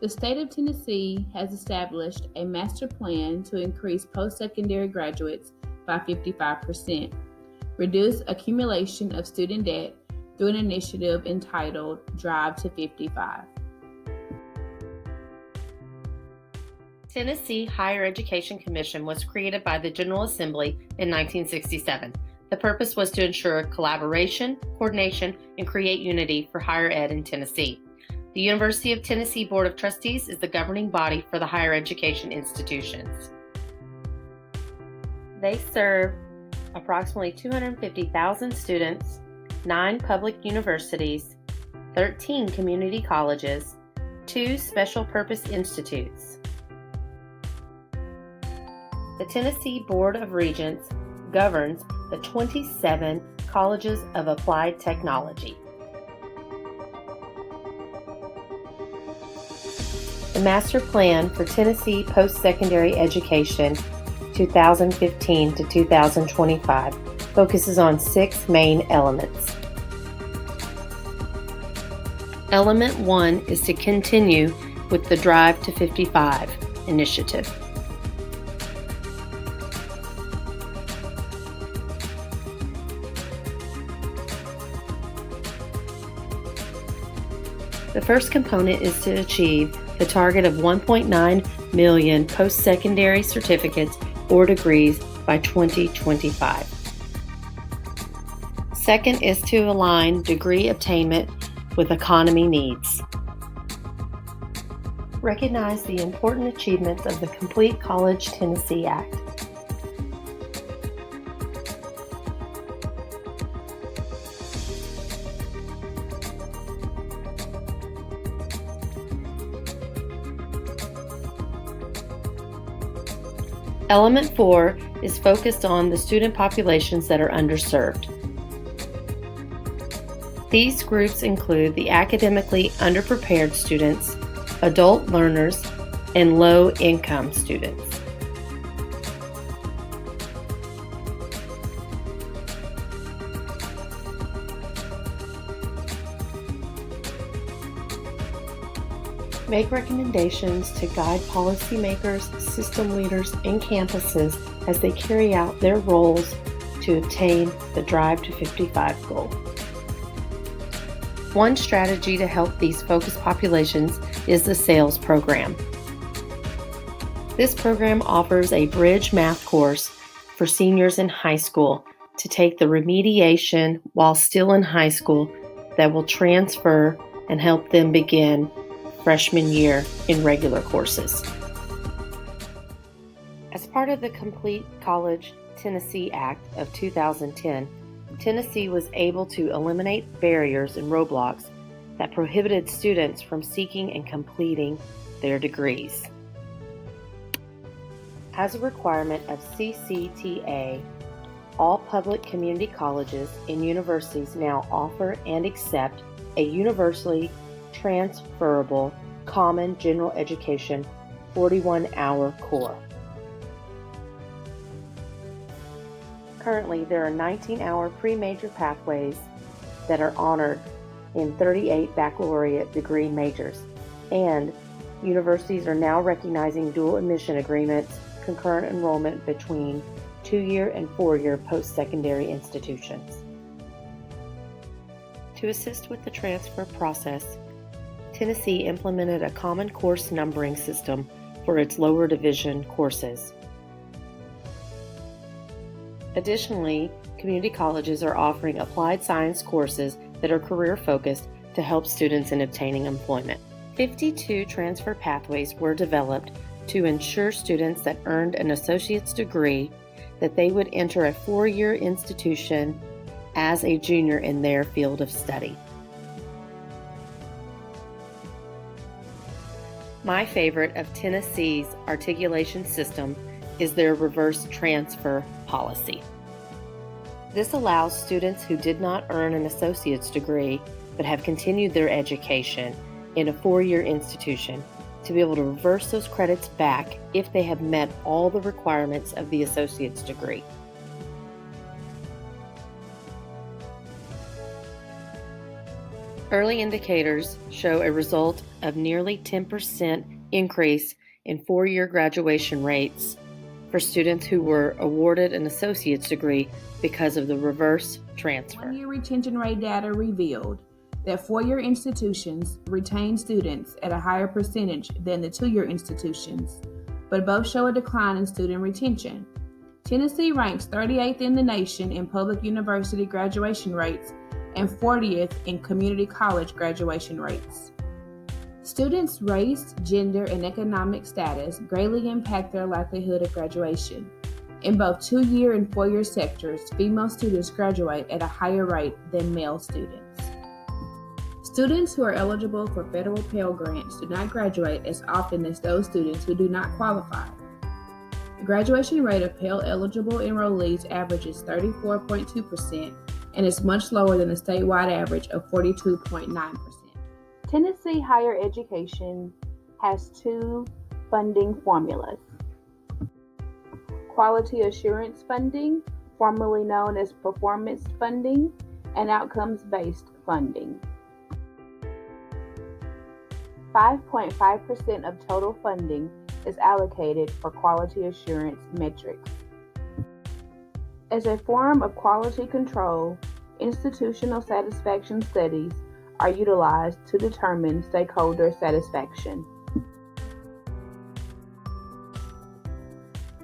The state of Tennessee has established a master plan to increase post-secondary graduates by 55%, reduce accumulation of student debt through an initiative entitled Drive to 55. Tennessee Higher Education Commission was created by the General Assembly in 1967. The purpose was to ensure collaboration, coordination, and create unity for higher ed in Tennessee. The University of Tennessee Board of Trustees is the governing body for the higher education institutions. They serve approximately 250,000 students, 9 public universities, 13 community colleges, 2 special purpose institutes. The Tennessee Board of Regents governs the 27 colleges of applied technology. The Master Plan for Tennessee Post-Secondary Education 2015 to 2025 focuses on 6 main elements. Element 1 is to continue with the Drive to 55 initiative. The first component is to achieve the target of 1.9 million post-secondary certificates or degrees by 2025. Second is to align degree attainment with economy needs. Recognize the important achievements of the Complete College Tennessee Act. Element 4 is focused on the student populations that are underserved. These groups include the academically underprepared students, adult learners, and low-income students. Make recommendations to guide policymakers, system leaders, and campuses as they carry out their roles to obtain the Drive to 55 goal. One strategy to help these focused populations is the SAILS program. This program offers a bridge math course for seniors in high school to take the remediation while still in high school that will transfer and help them begin freshman year in regular courses. As part of the Complete College Tennessee Act of 2010, Tennessee was able to eliminate barriers and roadblocks that prohibited students from seeking and completing their degrees. As a requirement of CCTA, all public community colleges and universities now offer and accept a universally transferable common general education 41-hour core. Currently, there are 19-hour pre-major pathways that are honored in 38 baccalaureate degree majors, and universities are now recognizing dual admission agreements, concurrent enrollment between 2-year and 4-year post-secondary institutions. To assist with the transfer process, Tennessee implemented a common course numbering system for its lower division courses. Additionally, community colleges are offering applied science courses that are career-focused to help students in obtaining employment. 52 transfer pathways were developed to ensure students that earned an associate's degree that they would enter a 4-year institution as a junior in their field of study. My favorite of Tennessee's articulation system is their reverse transfer policy. This allows students who did not earn an associate's degree but have continued their education in a 4-year institution to be able to reverse those credits back if they have met all the requirements of the associate's degree. Early indicators show a result of nearly 10% increase in four-year graduation rates for students who were awarded an associate's degree because of the reverse transfer. One-year retention rate data revealed that four-year institutions retain students at a higher percentage than the two-year institutions, but both show a decline in student retention. Tennessee ranks 38th in the nation in public university graduation rates and 40th in community college graduation rates. Students' race, gender, and economic status greatly impact their likelihood of graduation. In both two-year and four-year sectors, female students graduate at a higher rate than male students. Students who are eligible for federal Pell Grants do not graduate as often as those students who do not qualify. The graduation rate of Pell-eligible enrollees averages 34.2% and is much lower than the statewide average of 42.9%. Tennessee higher education has two funding formulas: quality assurance funding, formerly known as performance funding, and outcomes-based funding. 5.5% of total funding is allocated for quality assurance metrics. As a form of quality control, institutional satisfaction studies are utilized to determine stakeholder satisfaction.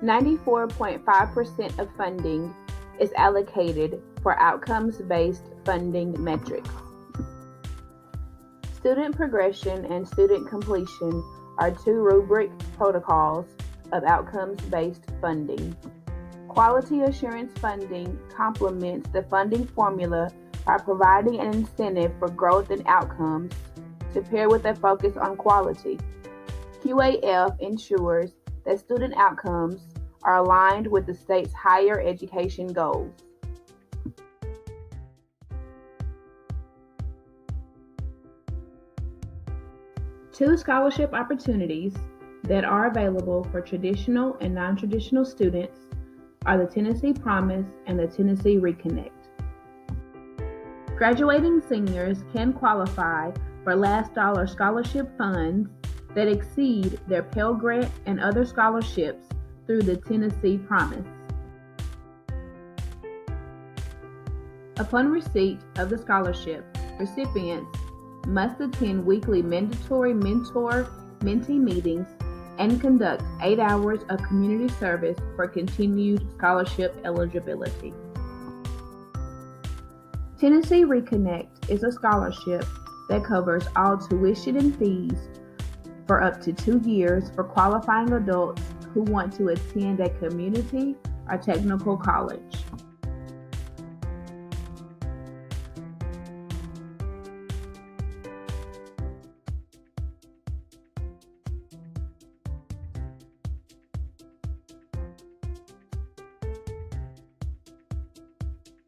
94.5% of funding is allocated for outcomes-based funding metrics. Student progression and student completion are two rubric protocols of outcomes-based funding. Quality assurance funding complements the funding formula by providing an incentive for growth and outcomes to pair with a focus on quality. QAF ensures that student outcomes are aligned with the state's higher education goals. Two scholarship opportunities that are available for traditional and non-traditional students are the Tennessee Promise and the Tennessee Reconnect. Graduating seniors can qualify for last dollar scholarship funds that exceed their Pell Grant and other scholarships through the Tennessee Promise. Upon receipt of the scholarship, recipients must attend weekly mandatory mentor-mentee meetings and conduct 8 hours of community service for continued scholarship eligibility. Tennessee Reconnect is a scholarship that covers all tuition and fees for up to 2 years for qualifying adults who want to attend a community or technical college.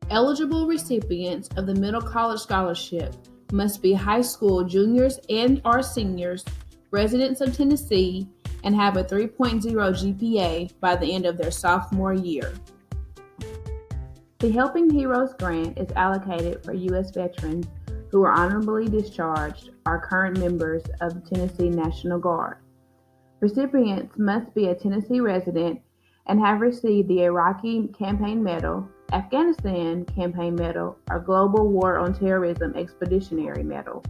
Eligible recipients of the Middle College Scholarship must be high school juniors and/or seniors, residents of Tennessee, and have a 3.0 GPA by the end of their sophomore year. The Helping Heroes Grant is allocated for U.S. veterans who are honorably discharged or current members of the Tennessee National Guard. Recipients must be a Tennessee resident and have received the Iraqi Campaign Medal, Afghanistan Campaign Medal, or Global War on Terrorism Expeditionary Medal.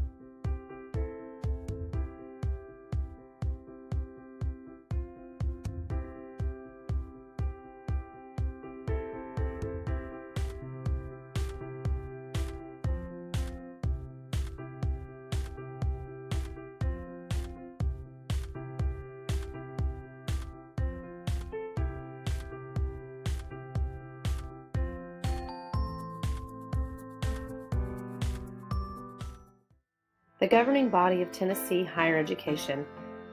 The governing body of Tennessee higher education,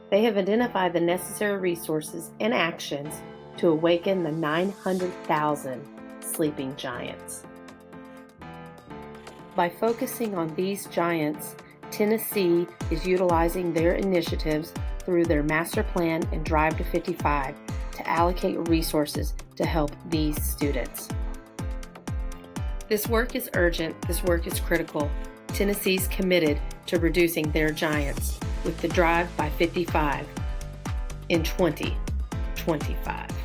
they have identified the necessary resources and actions to awaken the 900,000 sleeping giants. By focusing on these giants, Tennessee is utilizing their initiatives through their master plan and Drive to 55 to allocate resources to help these students. This work is urgent, this work is critical, Tennessee's committed to reducing their giants with the Drive by 55 in 2025.